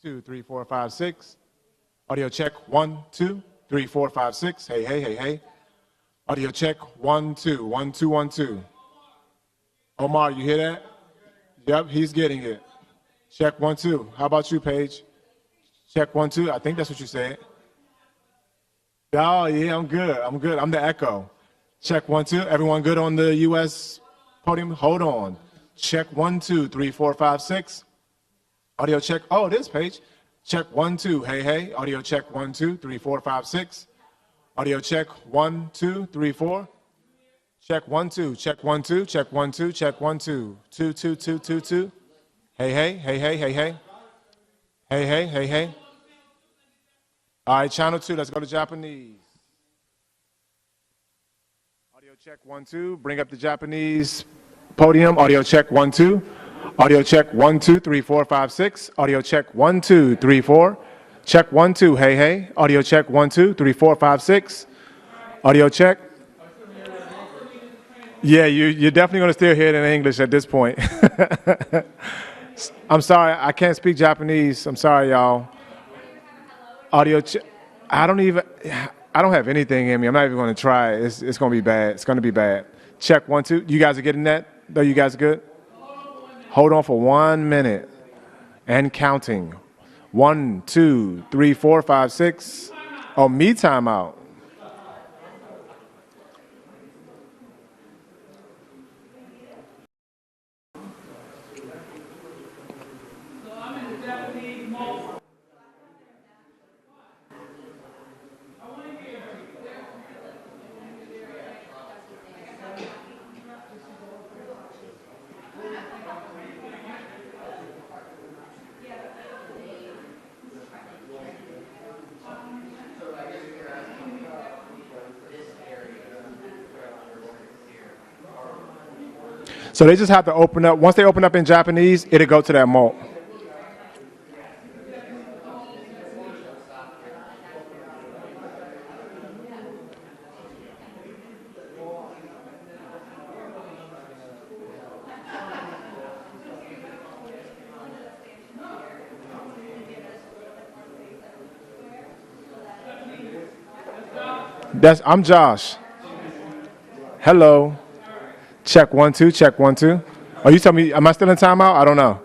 2, 3, 4, 5, 6. Audio check 1, 2, 3, 4, 5, 6. Hey, hey, hey, hey. Audio check 1, 2, 1, 2, 1, 2. Omar, you hear that? Yep, he's getting it. Check 1, 2. How about you, Paige? Check 1, 2. I think that's what you said. Oh, yeah, I'm good. I'm good. I'm the echo. Check 1, 2. Everyone good on the U.S. podium? Hold on. Check 1, 2, 3, 4, 5, 6. Audio check. Oh, it is, Paige. Check 1, 2. Hey, hey. Audio check 1, 2, 3, 4, 5, 6. Audio check 1, 2, 3, 4. Check 1, 2. Check 1, 2. Check 1, 2. Check 1, 2. 2, 2, 2, 2, 2. Hey, hey, hey, hey, hey, hey. Hey, hey, hey, hey. All right, channel 2. Let's go to Japanese. Audio check 1, 2. Bring up the Japanese podium. Audio check 1, 2. Audio check 1, 2, 3, 4, 5, 6. Audio check 1, 2, 3, 4. Check 1, 2. Hey, hey. Audio check 1, 2, 3, 4, 5, 6. Audio check. Yeah, you're definitely going to still hear it in English at this point. I'm sorry, I can't speak Japanese. I'm sorry, y'all. Audio check. I don't have anything in me. I'm not even going to try. It's going to be bad. It's going to be bad. Check 1, 2. You guys are getting that? Though you guys good? Hold on for 1 minute and counting. 1, 2, 3, 4, 5, 6. Oh, me timeout. So they just have to open up. Once they open up in Japanese, it'll go to that mode. I'm Josh. Hello. Check 1, 2. Check 1, 2. Oh, you tell me, am I still in timeout? I don't know.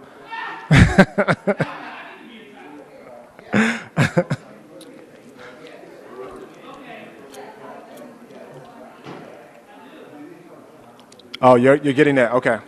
Oh, you're getting that. Okay.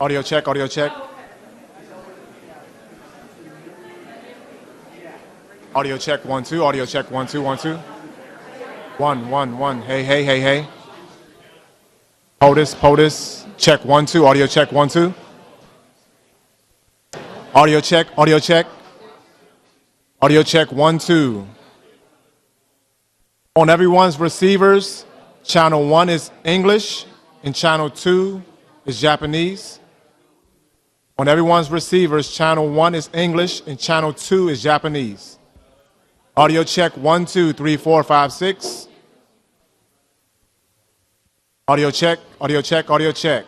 Audio check, audio check. Audio check, 1, 2. Audio check, 1, 2, 1, 2. 1, 1, 1. Hey, hey, hey, hey. POTUS, POTUS. Check, 1, 2. Audio check, 1, 2. Audio check, audio check. Audio check, 1, 2. On everyone's receivers, channel 1 is English and channel 2 is Japanese. On everyone's receivers, channel 1 is English and channel 2 is Japanese. Audio check, 1, 2, 3, 4, 5, 6. Audio check, audio check, audio check.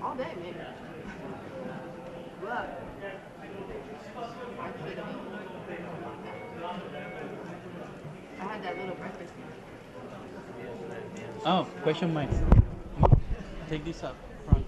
All day, maybe. But I had that little breakfast. Oh, question mark. Take this up front.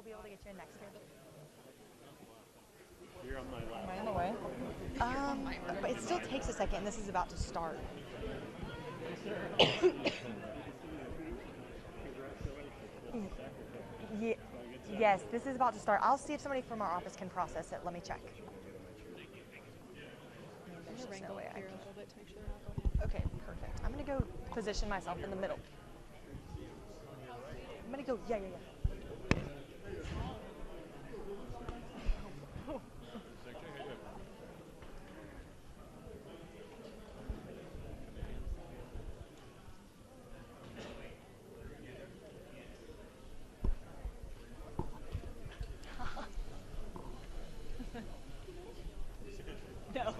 be able to get you in next year. You're on my lap. Am I in the way? But it still takes a second, and this is about to start. Yes, this is about to start. I'll see if somebody from our office can process it. Let me check. There's just no way I can. Okay, perfect. I'm gonna go position myself in the middle. I'm gonna go, yeah. No.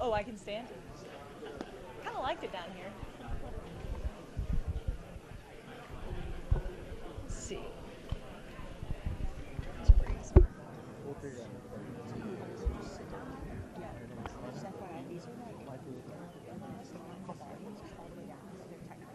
Oh, I can stand? Kind of liked it down here. Let's see. Just FYI, these are like all the way down, so they're technical.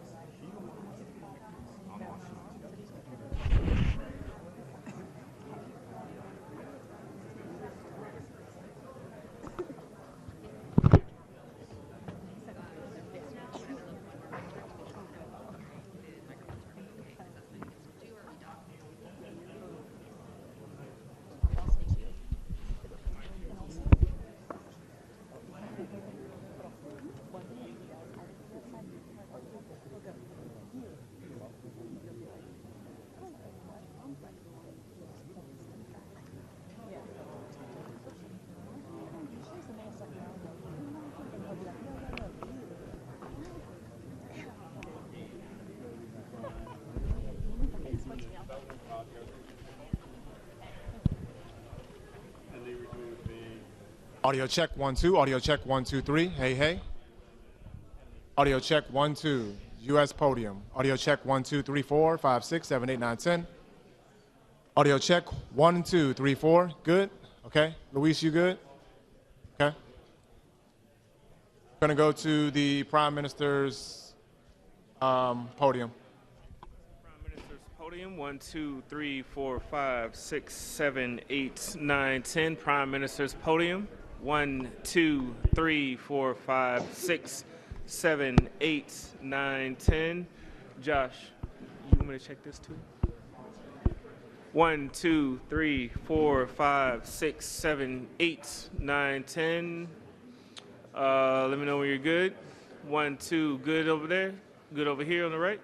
Audio check 1 2. Audio check 1 2 3. Hey hey. Audio check 1 2. U.S. podium. Audio check 1 2 3 4 5 6 7 8 9 10. Audio check 1 2 3 4. Good. Okay. Luis, you good? Okay. Going to go to the Prime Minister's podium. Prime Minister's podium. 1 2 3 4 5 6 7 8 9 10. Prime Minister's podium. 1 2 3 4 5 6 7 8 9 10. Josh, you want me to check this too? 1 2 3 4 5 6 7 8 9 10. Let me know when you're good. 1 2. Good over there. Good over here on the right.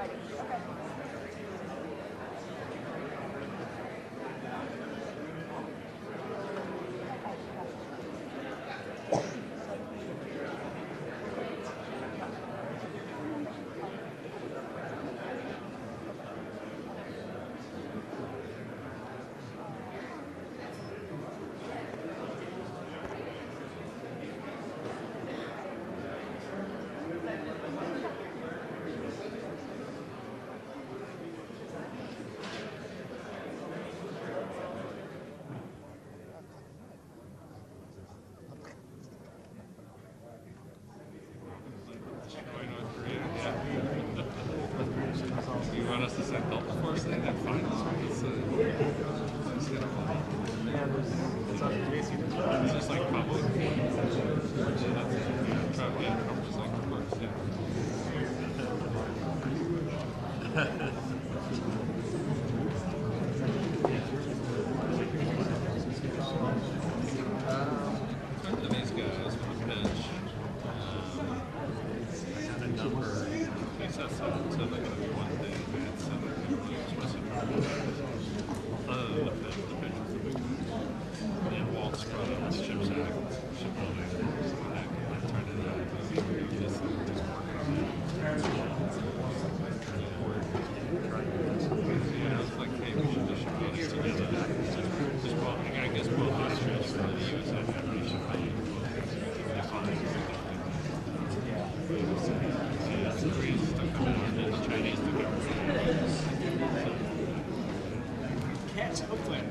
writing. Okay. You want us to send help before us? Then fine. It's just like public. Try to get numbers like of course, yeah. Talk to these guys with a bench. I got a number. He said something, so like one thing bad, so other than the bench was a big one. And Walt's brought up his chip sack, shipbuilding, I turned it out. Just yeah, I was like, hey, we should just put this together. Just well, I guess both those trips for the US we should probably define. Yeah, that's the Koreans stuff coming on, and the Chinese stuff coming on. Cats up there.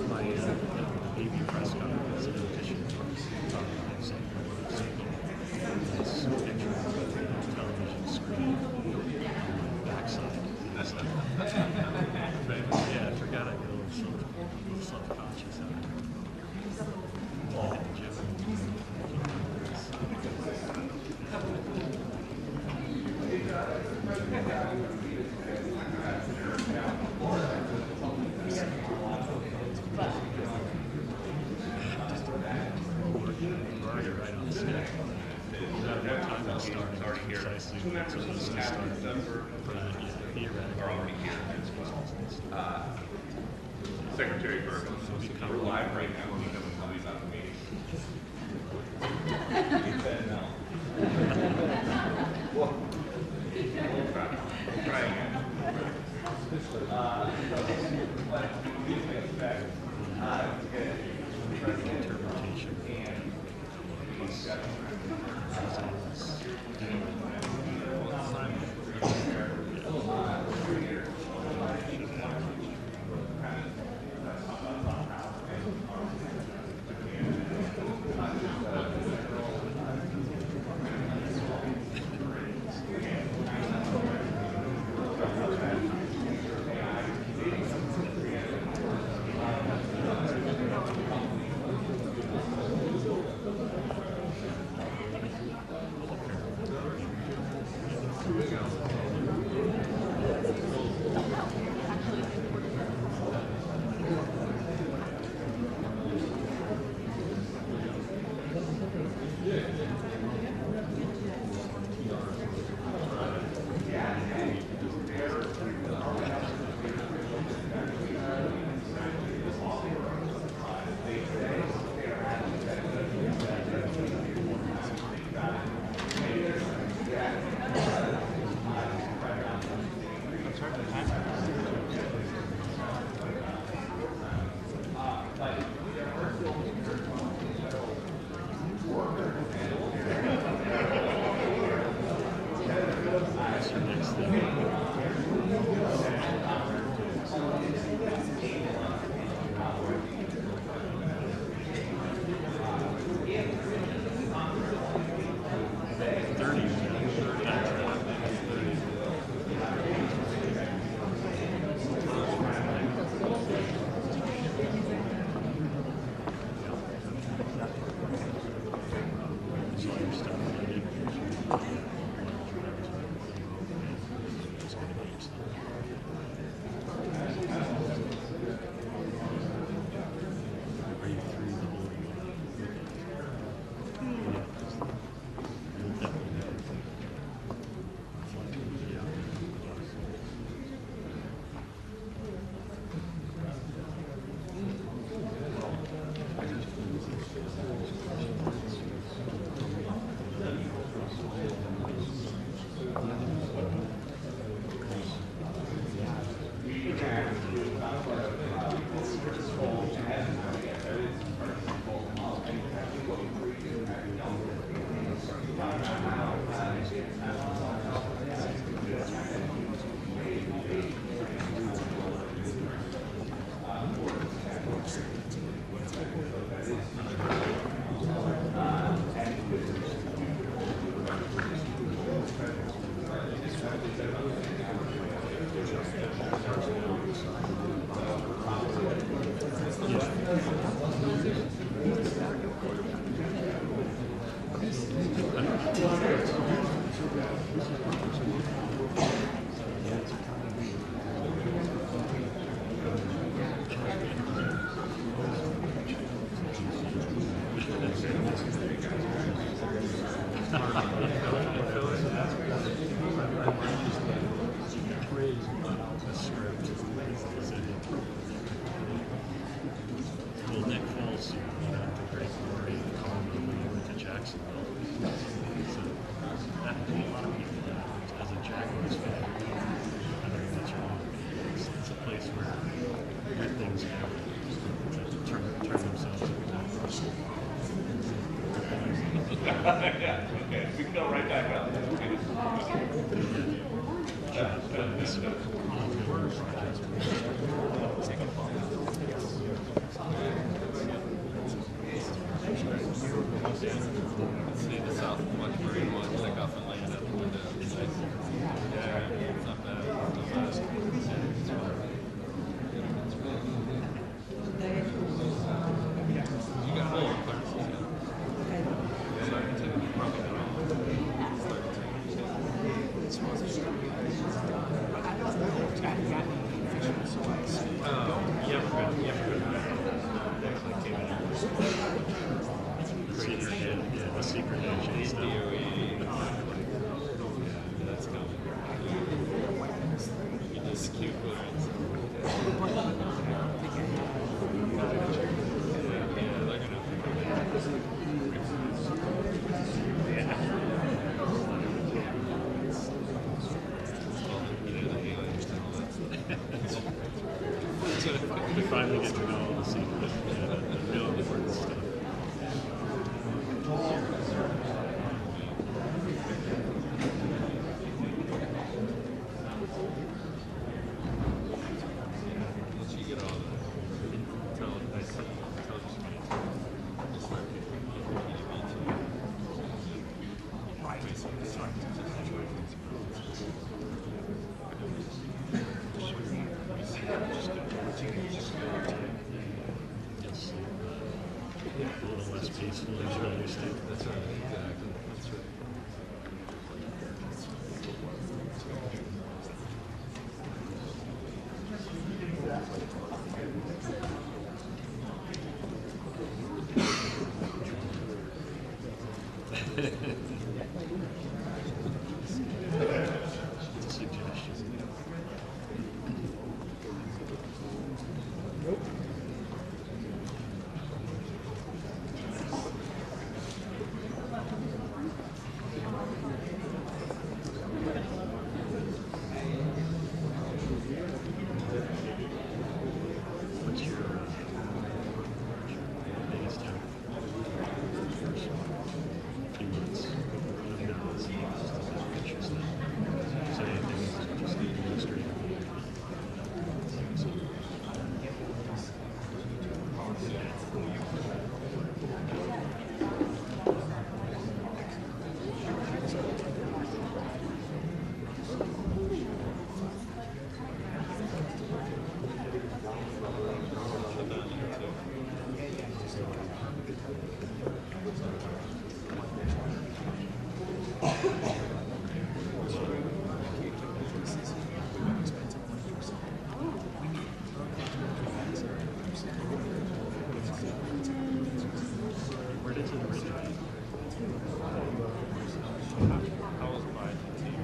My baby press conference in addition to this picture of the television screen backside. Yeah, I forgot I go so self-conscious of it. I hit the gym. We're already right on schedule. No matter what time we start, precisely when it's supposed to start for the theoretical. Secretary Bergen. We're live right now. We haven't told you about the meeting. Try again. Interpretation. Well, Nick Foles, the great glory of Colorado when he went to Jacksonville. So that a lot of people as a Jaguars fan, I don't think that's wrong. It's a place where good things happen to turn themselves into Yeah, okay. We can go right back up. See the South West Marine one, take off and land at the window. Yeah, it's not bad. It's not bad. You got all the classes, yeah. Sorry, probably not all. the secret agent stuff. That's coming. You just cute clearance. Yeah, they're gonna. We finally get to know all the secret, the real important stuff. Once you get all the television, it's like It's a little less peaceful as you're used to. that's right, exactly. That's right. It's a suggestion. What's your biggest time? First few months of analysis, interesting. Say anything just administrative. Where does it originate? How was my team?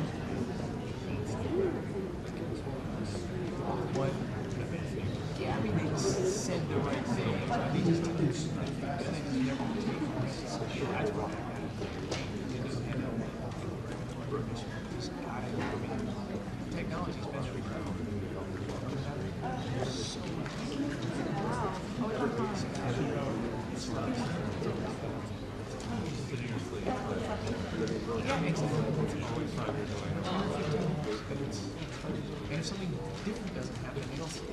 Yeah, I mean, they said the right thing. They just didn't. Yeah, exactly. And if something different doesn't happen, they don't see it.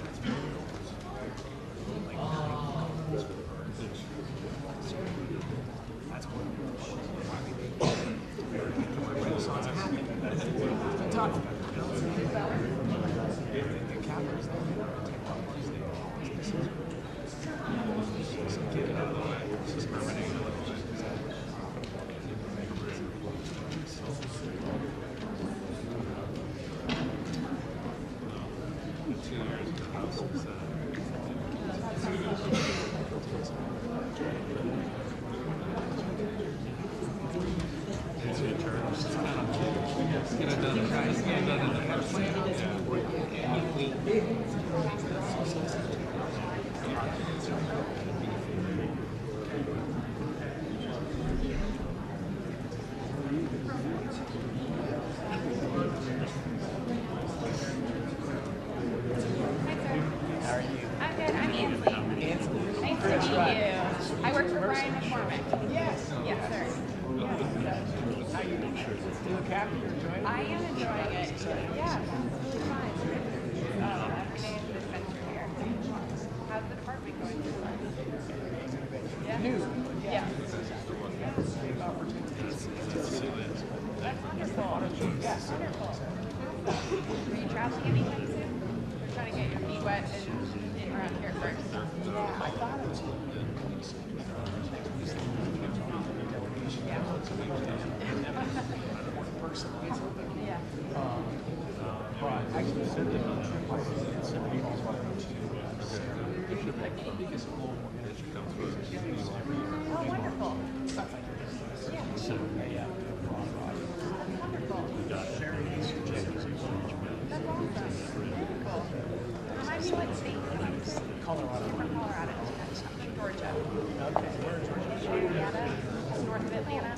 That's very normal. That's what Renaissance happened. We talked about it. The capital's there, technology's there, businesses. So get it out of the way. This is permitting. 2 years in the house is it's in charge. It's kind of get it done. It's get it done in the first plan. I'm good. I'm Ansley. Nice to meet you. I work for Brian McCormick. Yes. Yes, sir. How you doing? You look happy. You're enjoying it? I am enjoying it. Yeah, it's really fun. Every day is an adventure here. How's the department going so far? Yeah. New. Yeah. Big opportunities. That's wonderful. Yes. Wonderful. Are you traveling anytime soon? We're trying to get your feet wet and in around here first. Yeah, I thought it was Yeah. But actually, so the trip was in San Diego. The biggest global energy conference every year. Oh, wonderful. Stuff like this. Yeah. So, yeah, Wonderful. That's awesome. Very cool. Remind me what state? Colorado. From Colorado. I'm in Georgia. Okay, where in Georgia? Indiana, north of Atlanta.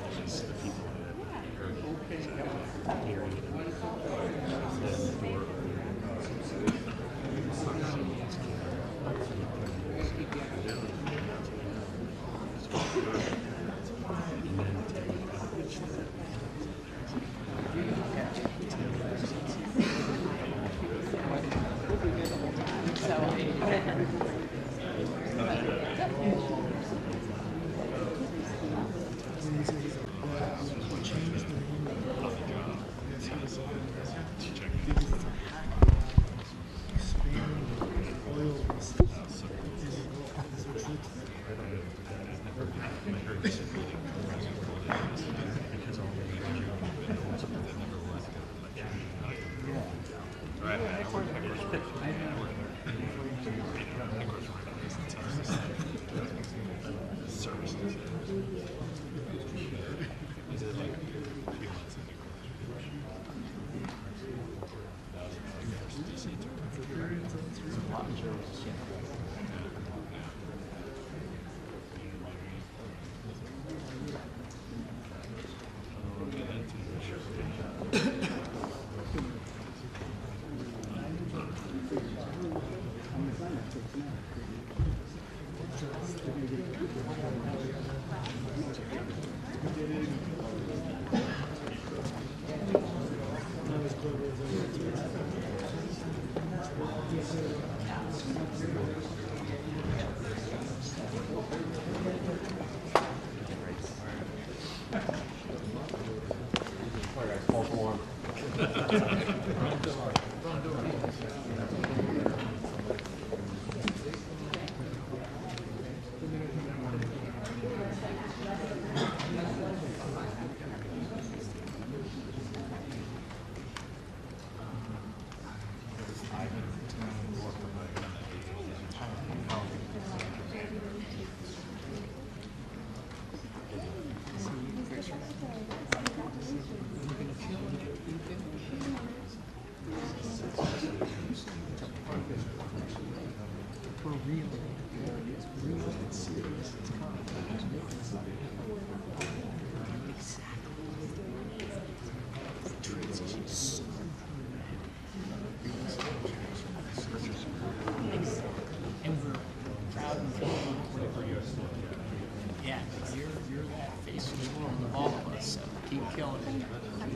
You're that face of the world of all of us, so keep killing it.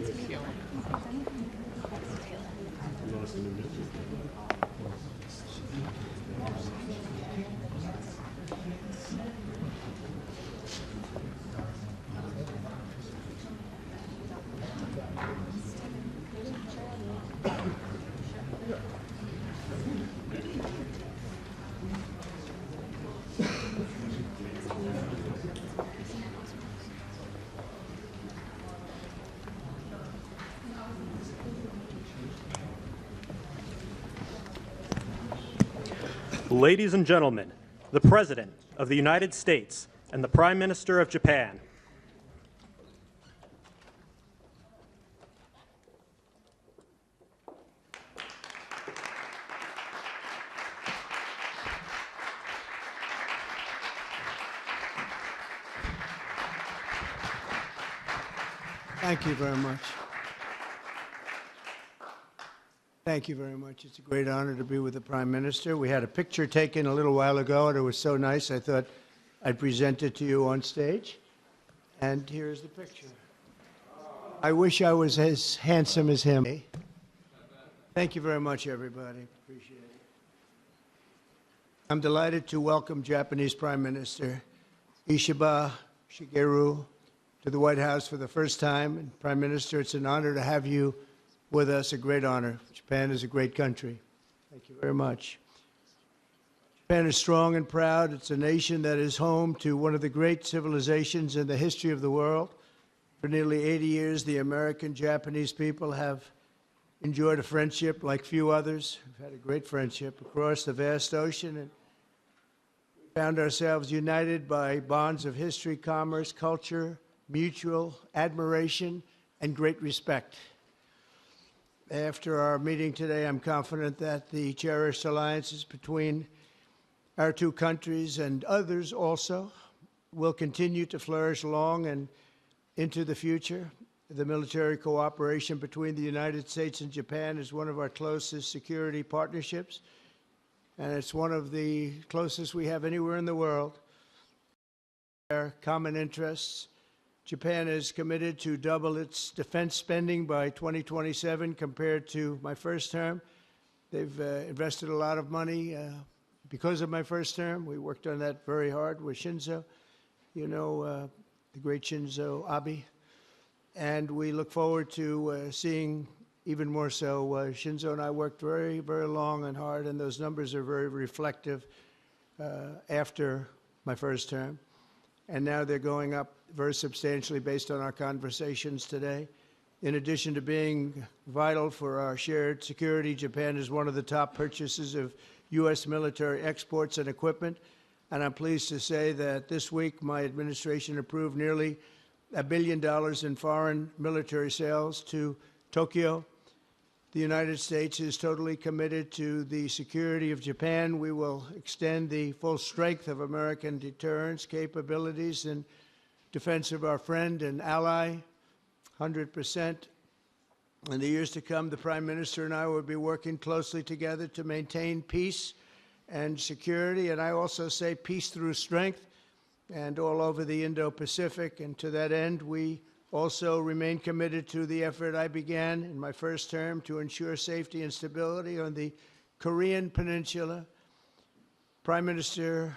Keep killing it. Ladies and gentlemen, the President of the United States and the Prime Minister of Japan. Thank you very much. Thank you very much. It's a great honor to be with the Prime Minister. We had a picture taken a little while ago, and it was so nice, I thought I'd present it to you on stage. And here's the picture. I wish I was as handsome as him. Thank you very much, everybody. Appreciate it. I'm delighted to welcome Japanese Prime Minister Ishiba Shigeru to the White House for the first time. And Prime Minister, it's an honor to have you with us, a great honor. Japan is a great country. Thank you very much. Japan is strong and proud. It's a nation that is home to one of the great civilizations in the history of the world. For nearly 80 years, the American-Japanese people have enjoyed a friendship like few others. We've had a great friendship across the vast ocean, and we found ourselves united by bonds of history, commerce, culture, mutual admiration, and great respect. After our meeting today, I'm confident that the cherished alliances between our two countries and others also will continue to flourish long and into the future. The military cooperation between the United States and Japan is one of our closest security partnerships, and it's one of the closest we have anywhere in the world. Our common interests. Japan is committed to double its defense spending by 2027 compared to my first term. They've invested a lot of money because of my first term. We worked on that very hard with Shinzo, you know, the great Shinzo Abe. And we look forward to seeing even more so. Shinzo and I worked very, very long and hard, and those numbers are very reflective after my first term. And now they're going up very substantially based on our conversations today. In addition to being vital for our shared security, Japan is one of the top purchasers of U.S. military exports and equipment. And I'm pleased to say that this week my administration approved nearly $1 billion in foreign military sales to Tokyo. The United States is totally committed to the security of Japan. We will extend the full strength of American deterrence capabilities in defense of our friend and ally, 100%. In the years to come, the Prime Minister and I will be working closely together to maintain peace and security, and I also say peace through strength, and all over the Indo-Pacific. And to that end, we also remain committed to the effort I began in my first term to ensure safety and stability on the Korean Peninsula. Prime Minister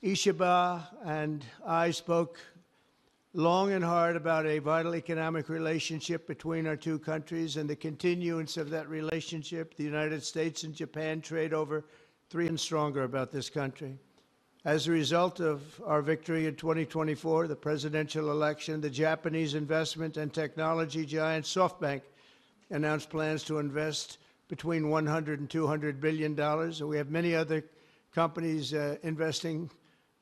Ishiba and I spoke long and hard about a vital economic relationship between our two countries and the continuance of that relationship. The United States and Japan trade over 3 and stronger about this country. As a result of our victory in 2024, the presidential election, the Japanese investment and technology giant SoftBank announced plans to invest between $100 and $200 billion. And we have many other companies investing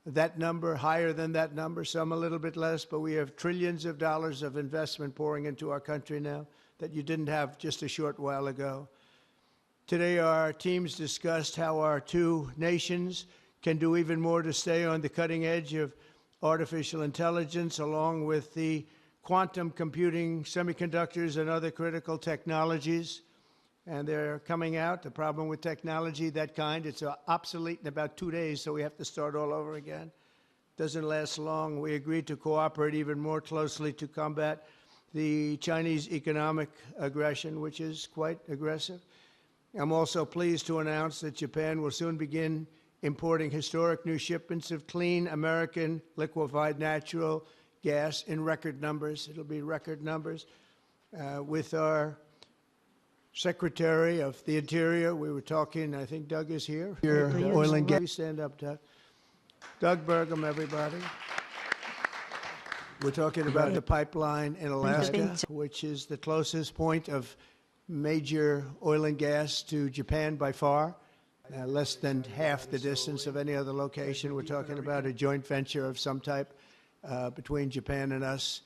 that number, higher than that number, some a little bit less, but we have trillions of dollars of investment pouring into our country now that you didn't have just a short while ago. Today, our teams discussed how our two nations can do even more to stay on the cutting edge of artificial intelligence, along with the quantum computing, semiconductors, and other critical technologies. And they're coming out. The problem with technology, that kind, it's obsolete in about 2 days, so we have to start all over again. doesn't last long. We agreed to cooperate even more closely to combat the Chinese economic aggression, which is quite aggressive. I'm also pleased to announce that Japan will soon begin importing historic new shipments of clean American liquefied natural gas in record numbers. It'll be record numbers. With our Secretary of the Interior, we were talking, I think Doug is here. Your oil and gas. Stand up, Doug. Doug Burgum, everybody. We're talking about the pipeline in Alaska, which is the closest point of major oil and gas to Japan by far, less than half the distance of any other location. We're talking about a joint venture of some type between Japan and us,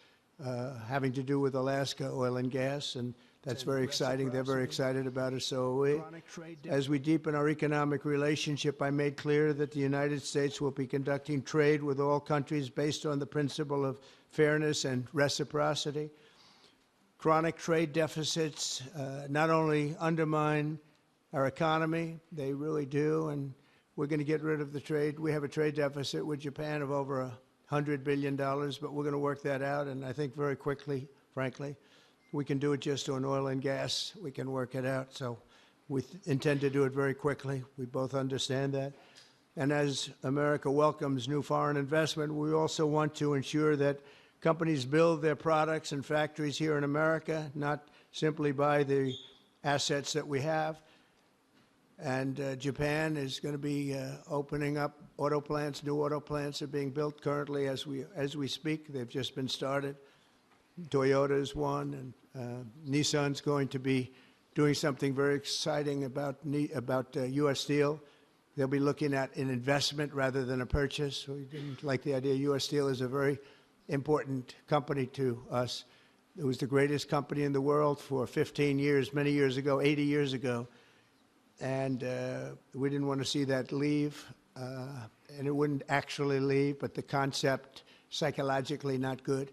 having to do with Alaska oil and gas, and that's very exciting. They're very excited about it. So as we deepen our economic relationship, I made clear that the United States will be conducting trade with all countries based on the principle of fairness and reciprocity. Chronic trade deficits not only undermine our economy, they really do, and we're going to get rid of the trade. We have a trade deficit with Japan of over $100 billion, but we're going to work that out, and I think very quickly, frankly. We can do it just on oil and gas. We can work it out, so we intend to do it very quickly. We both understand that. And as America welcomes new foreign investment, we also want to ensure that companies build their products and factories here in America, not simply buy the assets that we have. And Japan is going to be opening up auto plants. New auto plants are being built currently as we speak. They've just been started. Toyota is one, and Nissan's going to be doing something very exciting about U.S. Steel. They'll be looking at an investment rather than a purchase. We didn't like the idea. U.S. Steel is a very important company to us. It was the greatest company in the world for 15 years, many years ago, 80 years ago. And we didn't want to see that leave. And it wouldn't actually leave, but the concept, psychologically not good.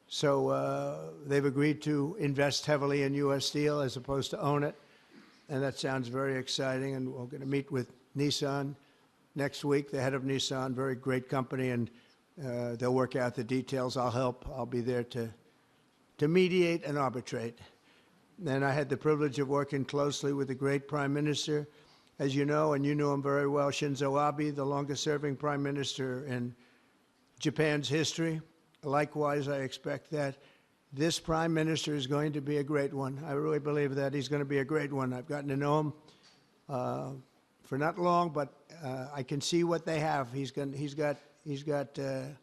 So they've agreed to invest heavily in U.S. Steel as opposed to own it. And that sounds very exciting. And we're going to meet with Nissan next week, the head of Nissan, very great company, and they'll work out the details. I'll help. I'll be there to mediate and arbitrate. And I had the privilege of working closely with the great Prime Minister, as you know, and you know him very well, Shinzo Abe, the longest-serving Prime Minister in Japan's history. Likewise, I expect that this Prime Minister is going to be a great one. I really believe that he's going to be a great one. I've gotten to know him for not long, but I can see what they have. He's got the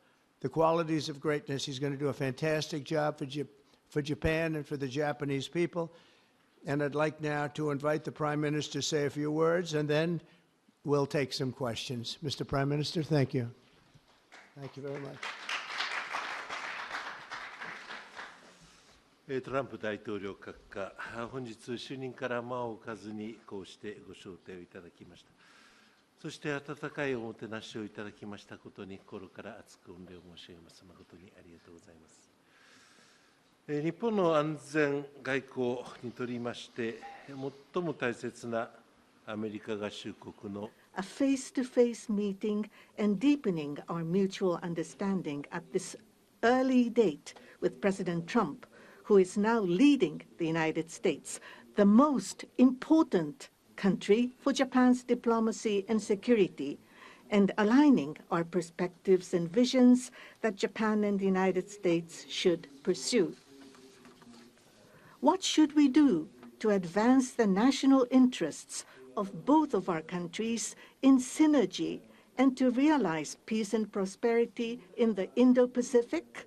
qualities of greatness. He's going to do a fantastic job for Japan and for the Japanese people. And I'd like now to invite the Prime Minister to say a few words, and then we'll take some questions. Mr. Prime Minister, thank you. Thank you very much. トランプ大統領閣下、本日就任から間を置かずにこうしてご招待をいただきました。そして温かいおもてなしをいただきましたことに心から厚く御礼を申し上げます。誠にありがとうございます。日本の安全外交にとりまして最も大切なアメリカ合衆国の A face-to-face meeting and deepening our mutual understanding at this early date with President Trump, who is now leading the United States, the most important country for Japan's diplomacy and security, and aligning our perspectives and visions that Japan and the United States should pursue. What should we do to advance the national interests of both of our countries in synergy and to realize peace and prosperity in the Indo-Pacific?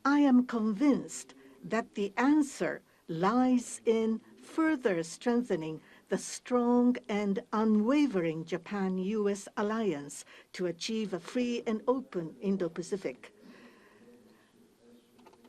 I am convinced that the answer lies in further strengthening the strong and unwavering Japan-US alliance to achieve a free and open Indo-Pacific.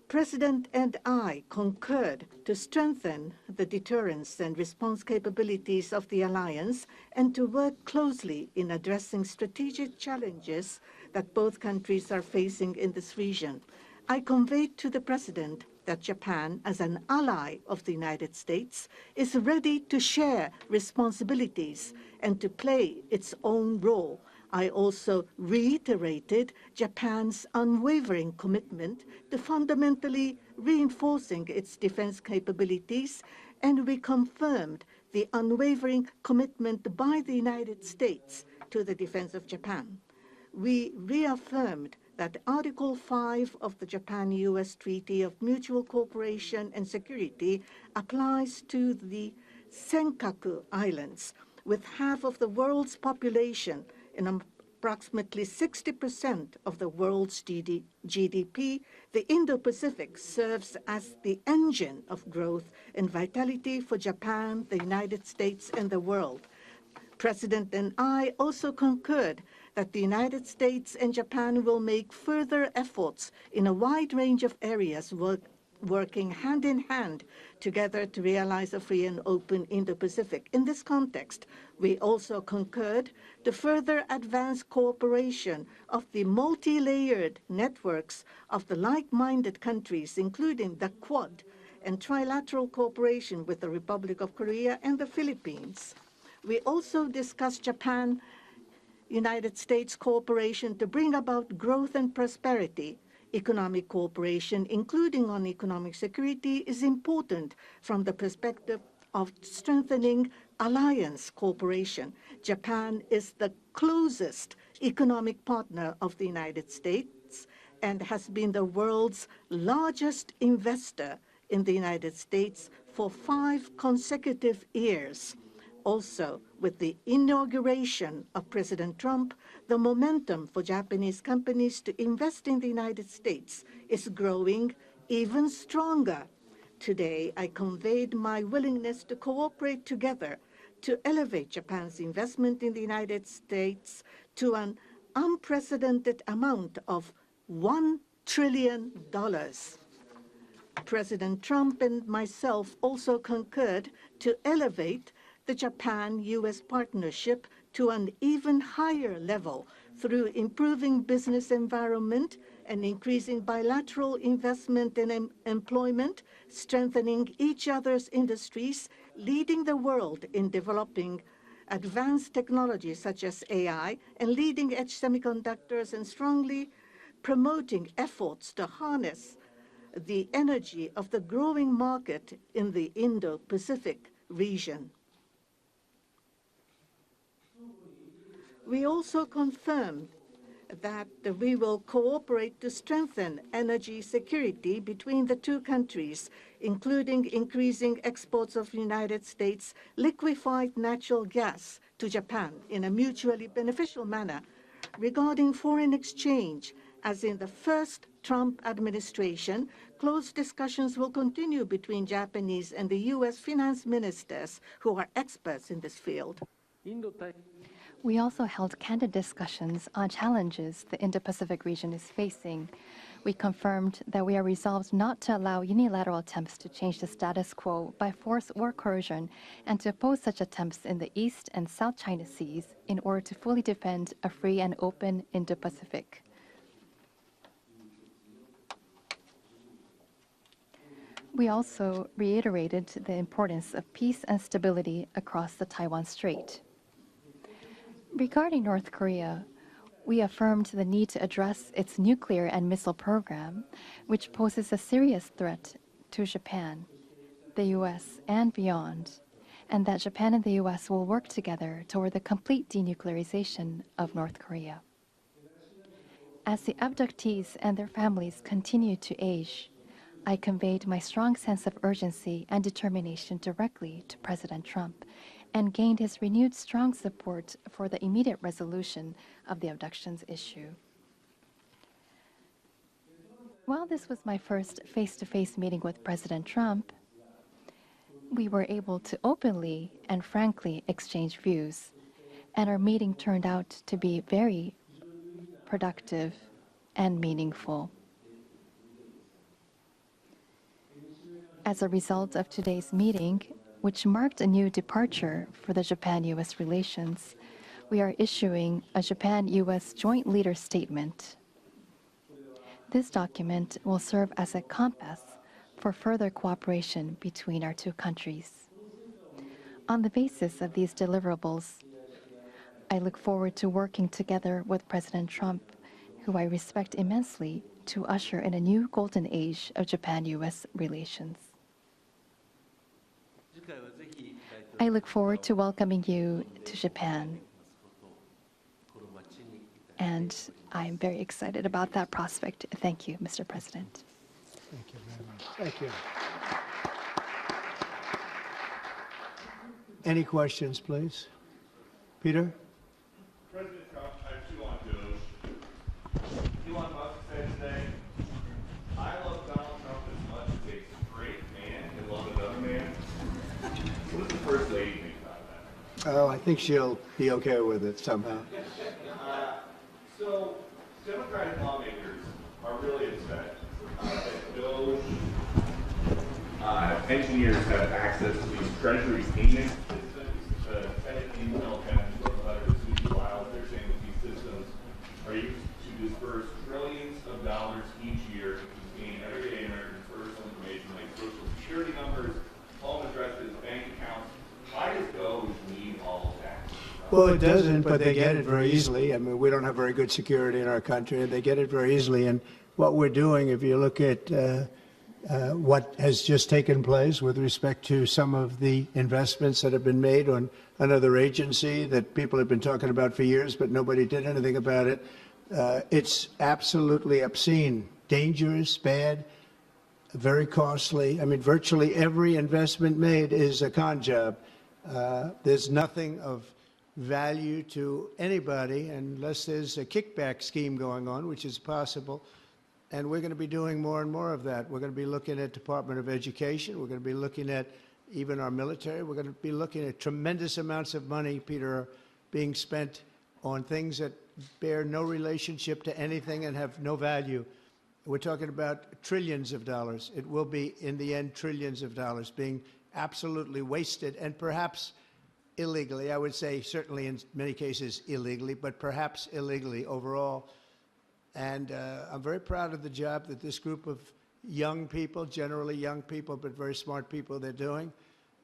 President and I concurred to strengthen the deterrence and response capabilities of the alliance and to work closely in addressing strategic challenges that both countries are facing in this region. I conveyed to the President that Japan, as an ally of the United States, is ready to share responsibilities and to play its own role. I also reiterated Japan's unwavering commitment to fundamentally reinforcing its defense capabilities, and we confirmed the unwavering commitment by the United States to the defense of Japan. We reaffirmed that Article 5 of the Japan-U.S. Treaty of Mutual Cooperation and Security applies to the Senkaku Islands, with half of the world's population and approximately 60% of the world's GDP. The Indo-Pacific serves as the engine of growth and vitality for Japan, the United States, and the world. President and I also concurred that the United States and Japan will make further efforts in a wide range of areas, working hand in hand together to realize a free and open Indo-Pacific. In this context, we also concurred to further advance cooperation of the multi-layered networks of the like-minded countries, including the Quad, and trilateral cooperation with the Republic of Korea and the Philippines. We also discussed Japan-United States cooperation to bring about growth and prosperity. Economic cooperation, including on economic security, is important from the perspective of strengthening alliance cooperation. Japan is the closest economic partner of the United States and has been the world's largest investor in the United States for 5 consecutive years. Also, with the inauguration of President Trump, the momentum for Japanese companies to invest in the United States is growing even stronger. Today, I conveyed my willingness to cooperate together to elevate Japan's investment in the United States to an unprecedented amount of $1 trillion. President Trump and myself also concurred to elevate the Japan-U.S. partnership to an even higher level through improving business environment and increasing bilateral investment and employment, strengthening each other's industries, leading the world in developing advanced technologies such as AI and leading-edge semiconductors, and strongly promoting efforts to harness the energy of the growing market in the Indo-Pacific region. We also confirmed that we will cooperate to strengthen energy security between the two countries, including increasing exports of United States liquefied natural gas to Japan in a mutually beneficial manner. Regarding foreign exchange, as in the first Trump administration, close discussions will continue between Japanese and the U.S. finance ministers who are experts in this field. We also held candid discussions on challenges the Indo-Pacific region is facing. We confirmed that we are resolved not to allow unilateral attempts to change the status quo by force or coercion, and to oppose such attempts in the East and South China Seas in order to fully defend a free and open Indo-Pacific. We also reiterated the importance of peace and stability across the Taiwan Strait. Regarding North Korea, we affirmed the need to address its nuclear and missile program, which poses a serious threat to Japan, the U.S., and beyond, and that Japan and the U.S. will work together toward the complete denuclearization of North Korea. As the abductees and their families continue to age, I conveyed my strong sense of urgency and determination directly to President Trump, and gained his renewed strong support for the immediate resolution of the abductions issue. While this was my first face-to-face meeting with President Trump, we were able to openly and frankly exchange views, and our meeting turned out to be very productive and meaningful. As a result of today's meeting, which marked a new departure for the Japan-U.S. relations, we are issuing a Japan-U.S. Joint Leaders Statement. This document will serve as a compass for further cooperation between our two countries. On the basis of these deliverables, I look forward to working together with President Trump, who I respect immensely, to usher in a new golden age of Japan-U.S. relations. I look forward to welcoming you to Japan, and I'm very excited about that prospect. Thank you, Mr. President. Thank you very much. Thank you. Any questions, please? Peter? President Trump, I have two on DOGE. Elon Musk said today, I love Donald Trump as much as a great man can love another man. What does the First Lady think about that? Oh, I think she'll be okay with it somehow. So, Democratic lawmakers are really upset that DOGE engineers have access to these Treasury payment systems. The Senate Intel has wrote a letter to Susan Wiles. They're saying that these systems are used to disperse trillions of dollars each year to gain everyday American personal information like social security numbers, home addresses, bank accounts. Why does DOGE need all of that? Well, it doesn't, but they get it very easily. I mean, we don't have very good security in our country, and they get it very easily. And what we're doing, if you look at what has just taken place with respect to some of the investments that have been made on another agency that people have been talking about for years, but nobody did anything about it, it's absolutely obscene, dangerous, bad, very costly. I mean, virtually every investment made is a con job. There's nothing of value to anybody unless there's a kickback scheme going on, which is possible. And we're going to be doing more and more of that. We're going to be looking at Department of Education. We're going to be looking at even our military. We're going to be looking at tremendous amounts of money, Peter, being spent on things that bear no relationship to anything and have no value. We're talking about trillions of dollars. It will be, in the end, trillions of dollars being absolutely wasted, and perhaps illegally. I would say certainly in many cases illegally, but perhaps illegally overall. And I'm very proud of the job that this group of young people, generally young people, but very smart people, they're doing.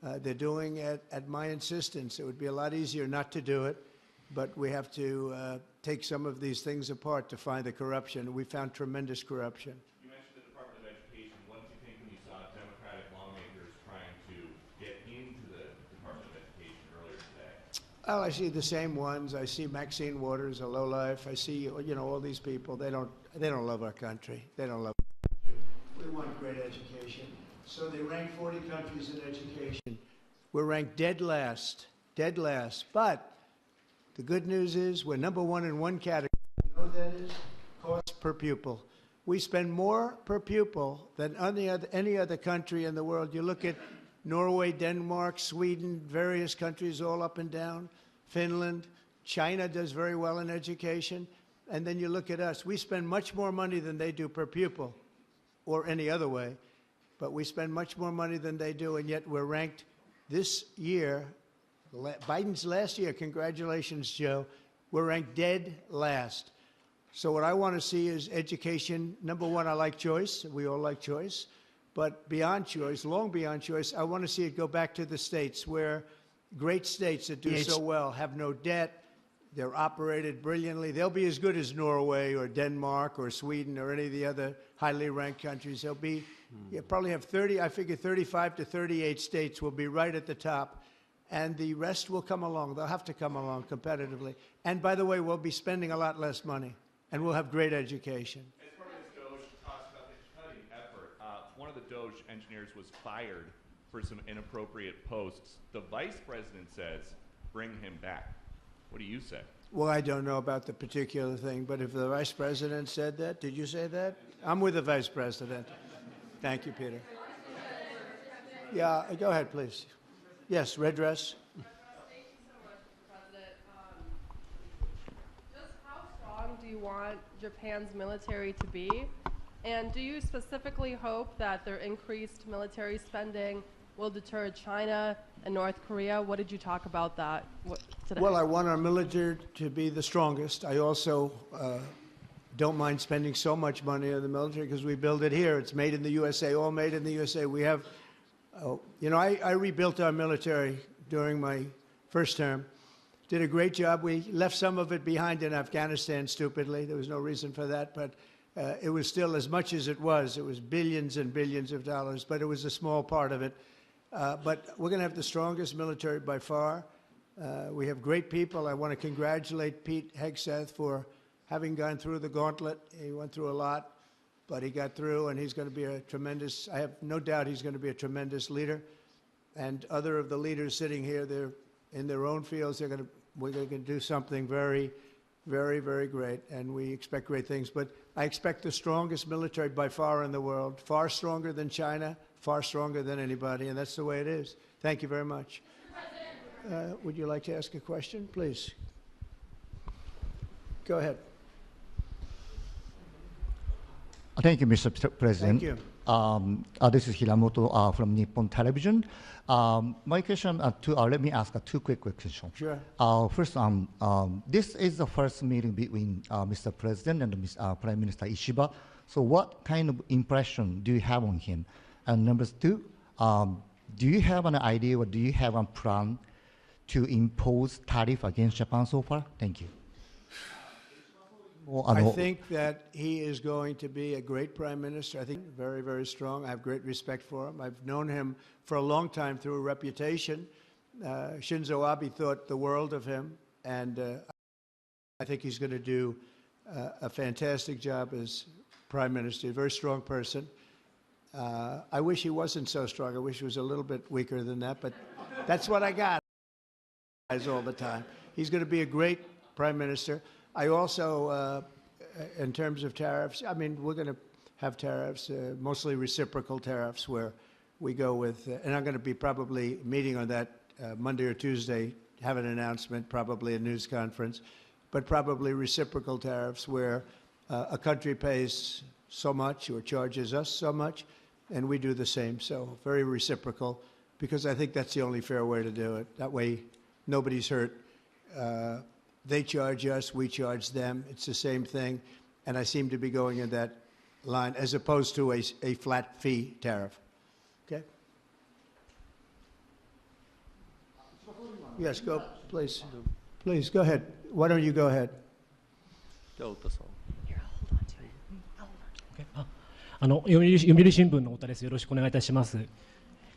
They're doing it at my insistence. It would be a lot easier not to do it, but we have to take some of these things apart to find the corruption. We found tremendous corruption. You mentioned the Department of Education. What did you think when you saw Democratic lawmakers trying to get into the Department of Education earlier today? Oh, I see the same ones. I see Maxine Waters, a lowlife. I see, all these people. They don't love our country. They don't love our country. We want great education. So they rank 40 countries in education. We're ranked dead last. But the good news is we're number one in one category. You know what that is? Cost per pupil. We spend more per pupil than any other country in the world. You look at Norway, Denmark, Sweden, various countries all up and down, Finland, China does very well in education. And then you look at us. We spend much more money than they do per pupil or any other way. But we spend much more money than they do, and yet we're ranked this year, Biden's last year, congratulations, Joe, we're ranked dead last. So what I want to see is education. Number one, I like choice. We all like choice. But beyond choice, long beyond choice, I want to see it go back to the states where great states that do so well have no debt. They're operated brilliantly. They'll be as good as Norway or Denmark or Sweden or any of the other highly ranked countries. They'll be, probably have 35 to 38 states will be right at the top. And the rest will come along. They'll have to come along competitively. And by the way, we'll be spending a lot less money. And we'll have great education. As part of this DOGE talks about the cutting effort, one of the DOGE engineers was fired for some inappropriate posts. The vice president says, bring him back. What do you say? Well, I don't know about the particular thing, but if the vice president said that, did you say that? I'm with the vice president. Thank you, Peter. Yeah, go ahead, please. Yes, red dress. Thank you so much, Mr. President. Just how strong do you want Japan's military to be? And do you specifically hope that their increased military spending will deter China and North Korea? What did you talk about that today? Well, I want our military to be the strongest. I also don't mind spending so much money on the military because we build it here. It's made in the USA, all made in the USA. We have, I rebuilt our military during my first term. did a great job. We left some of it behind in Afghanistan, stupidly. There was no reason for that, but it was still, as much as it was billions and billions of dollars, but it was a small part of it. But we're going to have the strongest military by far. We have great people. I want to congratulate Pete Hegseth for having gone through the gauntlet. He went through a lot, but he got through, and he's going to be a tremendous, I have no doubt he's going to be a tremendous leader. And other of the leaders sitting here, they're in their own fields. We're going to do something very, very, very great, and we expect great things. But I expect the strongest military by far in the world, far stronger than China, far stronger than anybody, and that's the way it is. Thank you very much. Would you like to ask a question, please? Go ahead. Thank you, Mr. President. Thank you. This is Hiramoto from Nippon Television. My question, let me ask two quick questions. Sure. First, this is the first meeting between Mr. President and Prime Minister Ishiba. So what kind of impression do you have on him? And number two, do you have an idea or do you have a plan to impose tariff against Japan so far? Thank you. I think that he is going to be a great prime minister. I think very, very strong. I have great respect for him. I've known him for a long time through a reputation. Shinzo Abe thought the world of him, and I think he's going to do a fantastic job as prime minister. A very strong person. I wish he wasn't so strong. I wish he was a little bit weaker than that, but that's what I got all the time. He's going to be a great prime minister. I also, in terms of tariffs, I mean, we're going to have tariffs, mostly reciprocal tariffs, where we go with, and I'm going to be probably meeting on that Monday or Tuesday, have an announcement, probably a news conference, but probably reciprocal tariffs where a country pays so much or charges us so much, and we do the same. So very reciprocal, because I think that's the only fair way to do it. That way, nobody's hurt. They charge us, we charge them. It's the same thing, and I seem to be going in that line as opposed to a flat fee tariff. Okay? Yes, go, please. Please, go ahead. Why don't you go ahead?読売新聞の太田です。よろしくお願いいたします。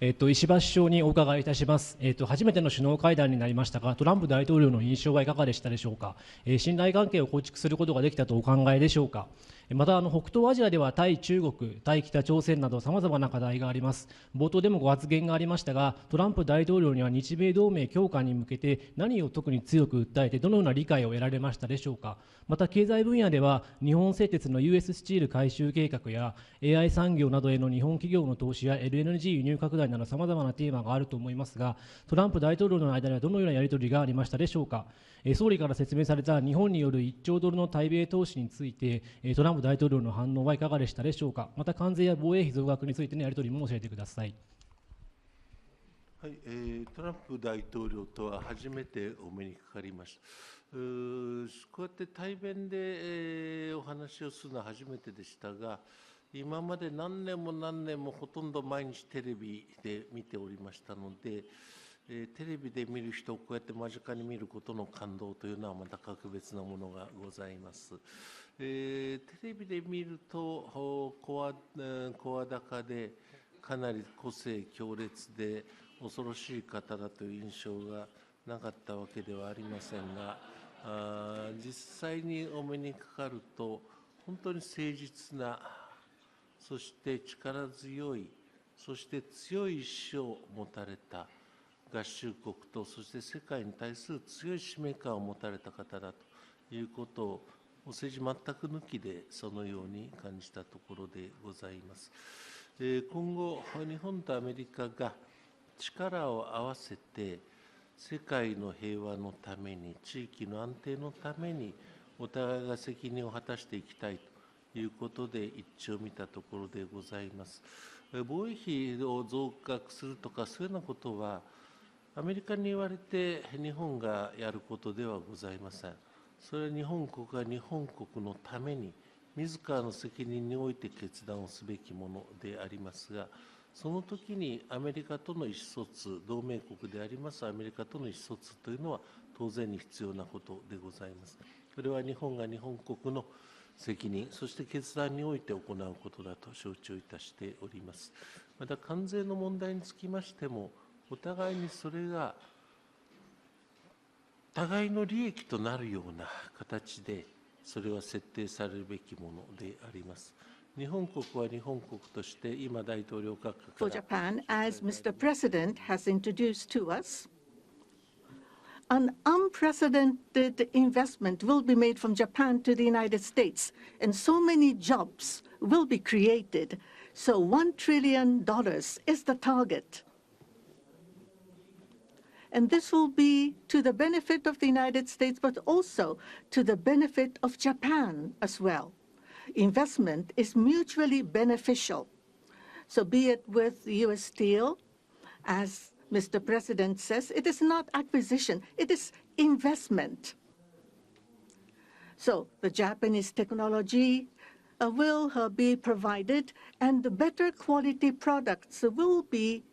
石破首相にお伺いいたします。初めての首脳会談になりましたが、トランプ大統領の印象はいかがでしたでしょうか。信頼関係を構築することができたとお考えでしょうか。また北東アジアでは対中国、対北朝鮮などさまざまな課題があります。冒頭でもご発言がありましたが、トランプ大統領には日米同盟強化に向けて何を特に強く訴えて、どのような理解を得られましたでしょうか。また経済分野では日本製鉄の US スチール回収計画や AI 産業などへの日本企業の投資や LNG 輸入拡大などさまざまなテーマがあると思いますが、トランプ大統領の間にはどのようなやり取りがありましたでしょうか。総理から説明された日本による1兆ドルの対米投資について、トランプ大統領の反応はいかがでしたでしょうか。また関税や防衛費増額についてのやり取りも教えてください。はい、トランプ大統領とは初めてお目にかかりました。こうやって対面で、お話をするのは初めてでしたが、今まで何年もほとんど毎日テレビで見ておりましたので、テレビで見る人をこうやって間近に見ることの感動というのはまた格別なものがございます。テレビで見ると声高でかなり個性強烈で恐ろしい方だという印象がなかったわけではありませんが、実際にお目にかかると本当に誠実な、そして力強い、そして強い意志を持たれた合衆国と、そして世界に対する強い使命感を持たれた方だということを、お政治全く抜きでそのように感じたところでございます。今後、日本とアメリカが力を合わせて、世界の平和のために、地域の安定のために、お互いが責任を果たしていきたいということで一致を見たところでございます。防衛費を増額するとか、そういうようなことは、アメリカに言われて日本がやることではございません。それは日本国が日本国のために、自らの責任において決断をすべきものでありますが、その時にアメリカとの意思疎通、同盟国でありますアメリカとの意思疎通というのは当然に必要なことでございます。これは日本が日本国の責任、そして決断において行うことだと承知をいたしております。また関税の問題につきましても、お互いにそれが互いの利益となるような形で、それは設定されるべきものであります。日本国は日本国として今大統領閣下から For Japan, as Mr. President has introduced to us, an unprecedented investment will be made from Japan to the United States, and so many jobs will be created. So $1 trillion is the target. And this will be to the benefit of the United States, but also to the benefit of Japan as well. Investment is mutually beneficial. So be it with U.S. Steel, as Mr. President says, it is not acquisition, it is investment. So the Japanese technology will be provided, and the better quality products will be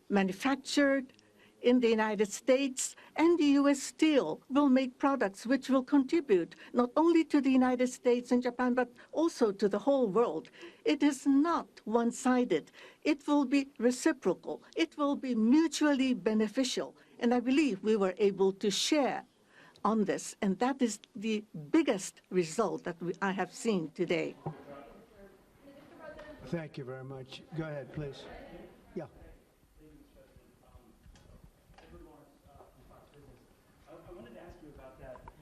manufactured in the United States, and the U.S. Steel will make products which will contribute not only to the United States and Japan, but also to the whole world. It is not one-sided. It will be reciprocal. It will be mutually beneficial. And I believe we were able to share on this, and that is the biggest result that I have seen today. Thank you very much. Go ahead, please. Yeah.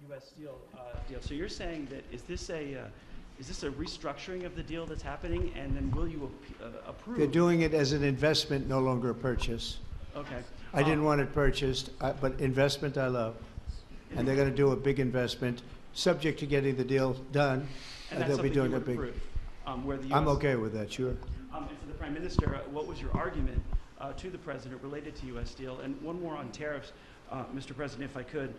U.S. Steel deal. So you're saying that is this a restructuring of the deal that's happening, and then will you approve? They're doing it as an investment, no longer a purchase. Okay. I didn't want it purchased, but investment I love. And they're going to do a big investment, subject to getting the deal done. And they'll be doing a big. Where the US, I'm okay with that, sure. And for the Prime Minister, what was your argument to the President related to U.S. Steel? And one more on tariffs, Mr. President, if I could.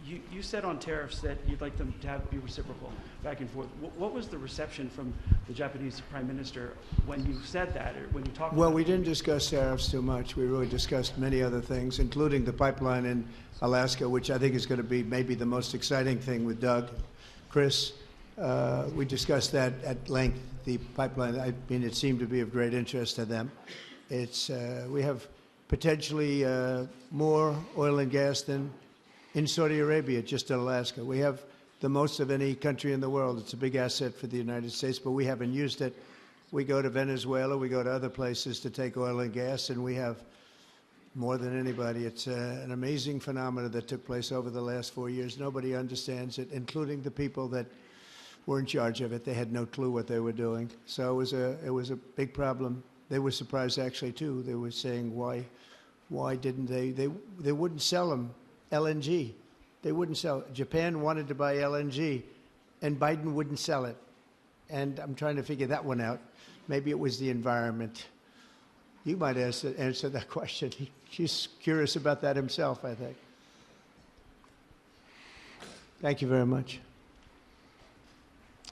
You said on tariffs that you'd like them to be reciprocal, back and forth. What was the reception from the Japanese Prime Minister when you said that, or when you talked about it? Well, we didn't discuss tariffs too much. We really discussed many other things, including the pipeline in Alaska, which I think is going to be maybe the most exciting thing with Doug, Chris. We discussed that at length, the pipeline. I mean, it seemed to be of great interest to them. It's, we have potentially more oil and gas than in Saudi Arabia, just in Alaska. We have the most of any country in the world. It's a big asset for the United States, but we haven't used it. We go to Venezuela, we go to other places to take oil and gas, and we have more than anybody. It's an amazing phenomenon that took place over the last 4 years. Nobody understands it, including the people that were in charge of it. They had no clue what they were doing. So it was a big problem. They were surprised, actually, too. They were saying, why didn't they wouldn't sell them LNG. They wouldn't sell it. Japan wanted to buy LNG, and Biden wouldn't sell it. And I'm trying to figure that one out. Maybe it was the environment. You might answer that question. He's curious about that himself, I think. Thank you very much.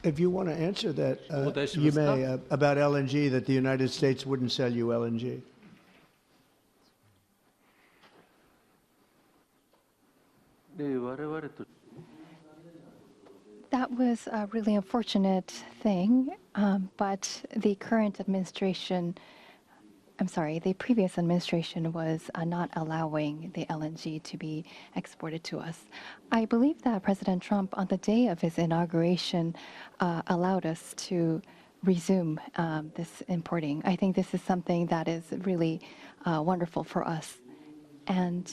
If you want to answer that, you may, about LNG, that the United States wouldn't sell you LNG. That was a really unfortunate thing, but the current administration, the previous administration was not allowing the LNG to be exported to us. I believe that President Trump, on the day of his inauguration, allowed us to resume this importing. I think this is something that is really wonderful for us. And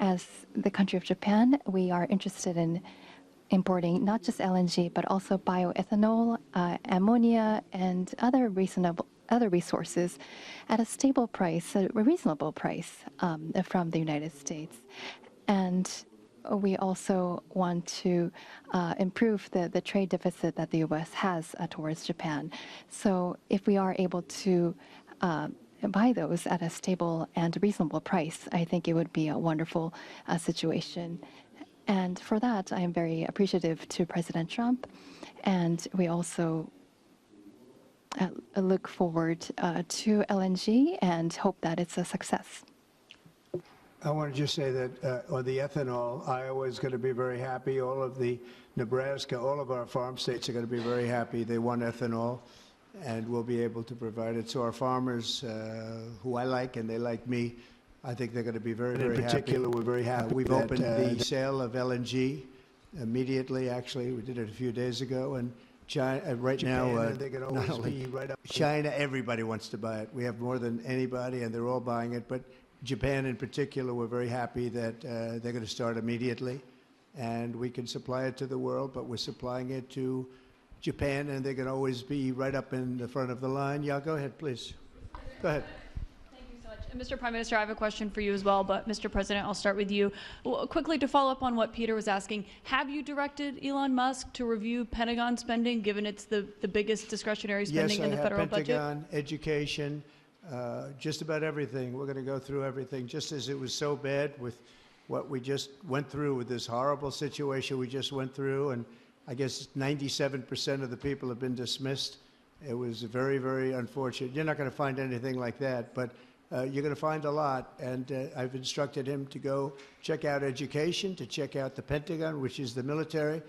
as the country of Japan, we are interested in importing not just LNG, but also bioethanol, ammonia, and other resources at a stable price, a reasonable price from the United States. And we also want to improve the trade deficit that the U.S. has towards Japan. So if we are able to buy those at a stable and reasonable price, I think it would be a wonderful situation. And for that, I am very appreciative to President Trump. And we also look forward to LNG and hope that it's a success. I want to just say that on the ethanol, Iowa is going to be very happy. All of the Nebraska, all of our farm states are going to be very happy. They want ethanol, and we'll be able to provide it. So our farmers, who I like and they like me, I think they're going to be very, very happy. In particular, we're very happy. We've opened the sale of LNG immediately. Actually, we did it a few days ago, and China, right now, they can always be right up. China, everybody wants to buy it. We have more than anybody, and they're all buying it. But Japan, in particular, we're very happy that they're going to start immediately, and we can supply it to the world. But we're supplying it to Japan, and they can always be right up in the front of the line. Yeah, go ahead, please. Go ahead. Mr. Prime Minister, I have a question for you as well, but Mr. President, I'll start with you. Well, quickly, to follow up on what Peter was asking, have you directed Elon Musk to review Pentagon spending, given it's the biggest discretionary spending in the federal budget? Yes, I have. Pentagon, education, just about everything. We're going to go through everything, just as it was so bad with what we just went through with this horrible situation we just went through, and I guess 97% of the people have been dismissed. It was very, very unfortunate. You're not going to find anything like that, but you're going to find a lot, and I've instructed him to go check out education, to check out the Pentagon, which is the military,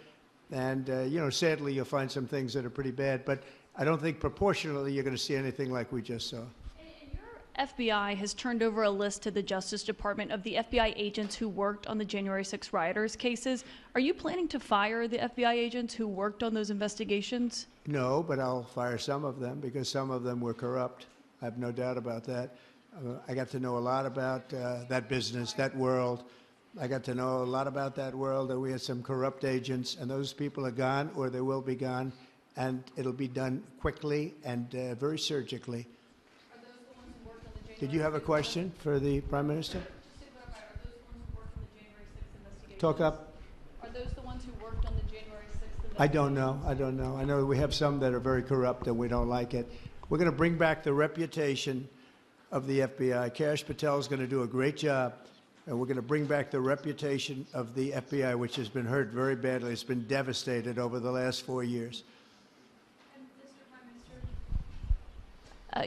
and sadly you'll find some things that are pretty bad, but I don't think proportionally you're going to see anything like we just saw. FBI has turned over a list to the Justice Department of the FBI agents who worked on the January 6 rioters cases. Are you planning to fire the FBI agents who worked on those investigations? No, but I'll fire some of them because some of them were corrupt. I have no doubt about that. I got to know a lot about that business, that world. I got to know a lot about that world, and we had some corrupt agents, and those people are gone, or they will be gone, and it'll be done quickly and very surgically. Did you have a question for the Prime Minister? Talk up. Are those the ones who worked on the January 6th? I don't know. I don't know. I know we have some that are very corrupt, and we don't like it. We're going to bring back the reputation of the FBI. Kash Patel is going to do a great job, and we're going to bring back the reputation of the FBI, which has been hurt very badly. It's been devastated over the last 4 years.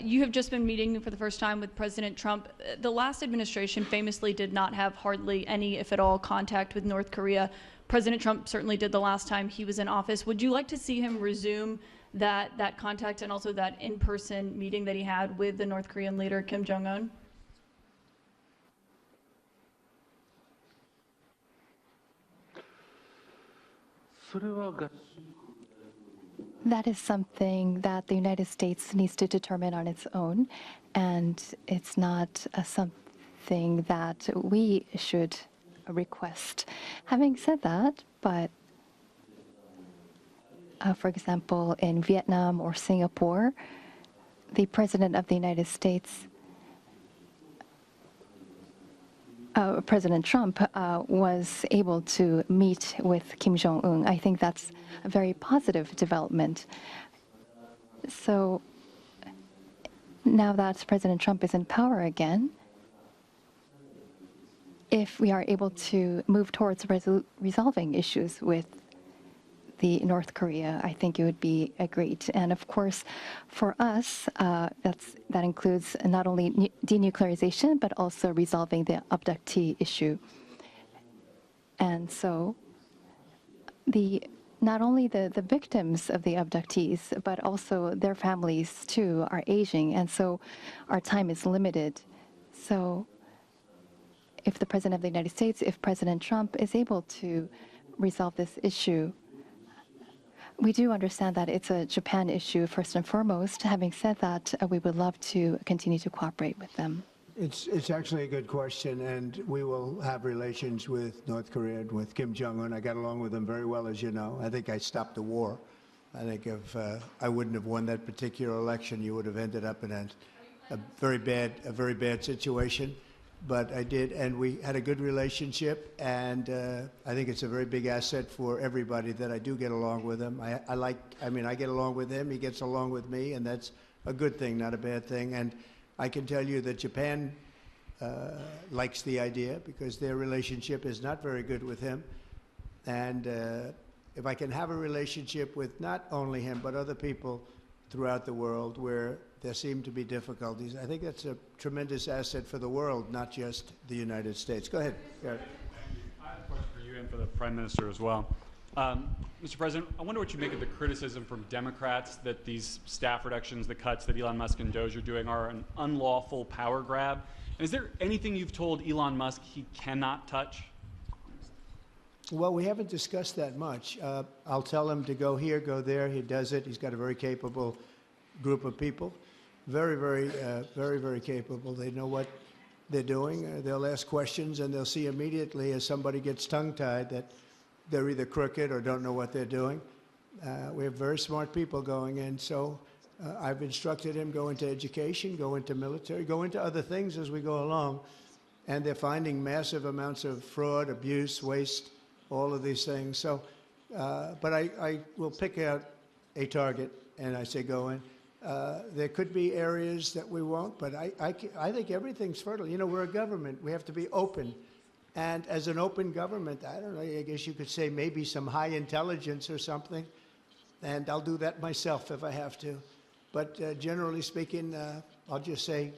You have just been meeting for the first time with President Trump. The last administration famously did not have hardly any, if at all, contact with North Korea. President Trump certainly did the last time he was in office. Would you like to see him resume that contact and also that in-person meeting that he had with the North Korean leader, Kim Jong-un? That is something that the United States needs to determine on its own, and it's not something that we should request. Having said that, but for example, in Vietnam or Singapore, the President of the United States, President Trump, was able to meet with Kim Jong-un. I think that's a very positive development. So now that President Trump is in power again, if we are able to move towards resolving issues with the North Korea, I think it would be great. And of course, for us, that includes not only denuclearization, but also resolving the abductee issue. And so not only the victims of the abductees, but also their families too are aging. And so our time is limited. So if the President of the United States, if President Trump is able to resolve this issue, we do understand that it's a Japan issue first and foremost. Having said that, we would love to continue to cooperate with them. It's actually a good question, and we will have relations with North Korea and with Kim Jong-un. I got along with him very well, as you know. I think I stopped the war. I think if I wouldn't have won that particular election, you would have ended up in a very bad situation. But I did, and we had a good relationship, and I think it's a very big asset for everybody that I do get along with him. I get along with him, he gets along with me, and that's a good thing, not a bad thing. And I can tell you that Japan likes the idea because their relationship is not very good with him. And if I can have a relationship with not only him, but other people throughout the world where there seem to be difficulties. I think that's a tremendous asset for the world, not just the United States. Go ahead. Gary. I have a question for you and for the Prime Minister as well. Mr. President, I wonder what you make of the criticism from Democrats that these staff reductions, the cuts that Elon Musk and Doge are doing are an unlawful power grab. And is there anything you've told Elon Musk he cannot touch? Well, we haven't discussed that much. I'll tell him to go here, go there. He does it. He's got a very capable group of people. Very, very capable. They know what they're doing. They'll ask questions, and they'll see immediately as somebody gets tongue-tied that they're either crooked or don't know what they're doing. We have very smart people going in, so I've instructed him go into education, go into military, go into other things as we go along, and they're finding massive amounts of fraud, abuse, waste, all of these things. So, but I will pick out a target, and I say go in. There could be areas that we won't, but I think everything's fertile. You know, we're a government. We have to be open. And as an open government, I don't know, I guess you could say maybe some high intelligence or something, and I'll do that myself if I have to. But generally speaking, I'll just say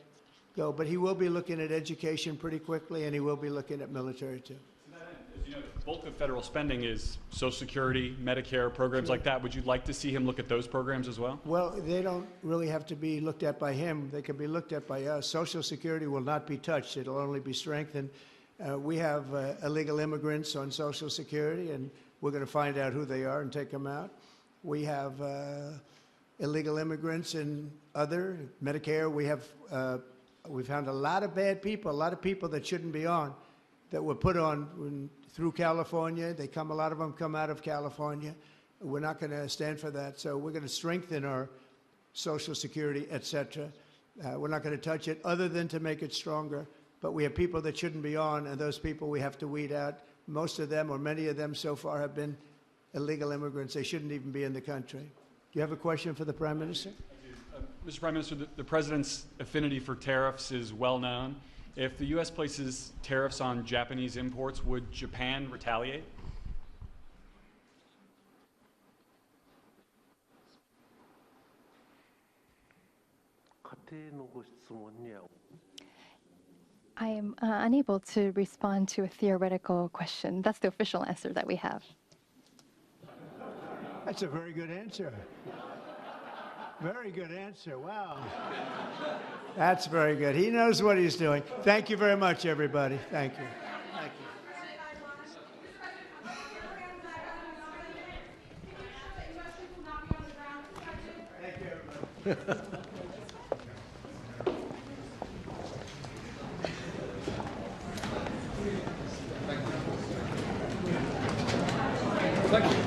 go. But he will be looking at education pretty quickly, and he will be looking at military too. As you know, the bulk of federal spending is Social Security, Medicare, programs like that. Would you like to see him look at those programs as well? Well, they don't really have to be looked at by him. They can be looked at by us. Social Security will not be touched. It'll only be strengthened. We have illegal immigrants on Social Security, and we're going to find out who they are and take them out. We have illegal immigrants in other Medicare. We've found a lot of bad people, a lot of people that shouldn't be on, that were put on through California. A lot of them come out of California. We're not going to stand for that. So we're going to strengthen our Social Security, et cetera. We're not going to touch it other than to make it stronger. But we have people that shouldn't be on, and those people we have to weed out. Most of them, or many of them so far, have been illegal immigrants. They shouldn't even be in the country. Do you have a question for the Prime Minister? Mr. Prime Minister, the President's affinity for tariffs is well known. If the U.S. places tariffs on Japanese imports, would Japan retaliate? I am unable to respond to a theoretical question. That's the official answer that we have. That's a very good answer. Very good answer. Wow. That's very good. He knows what he's doing. Thank you very much, everybody. Thank you. Thank you. Thank you, everybody. Thank you.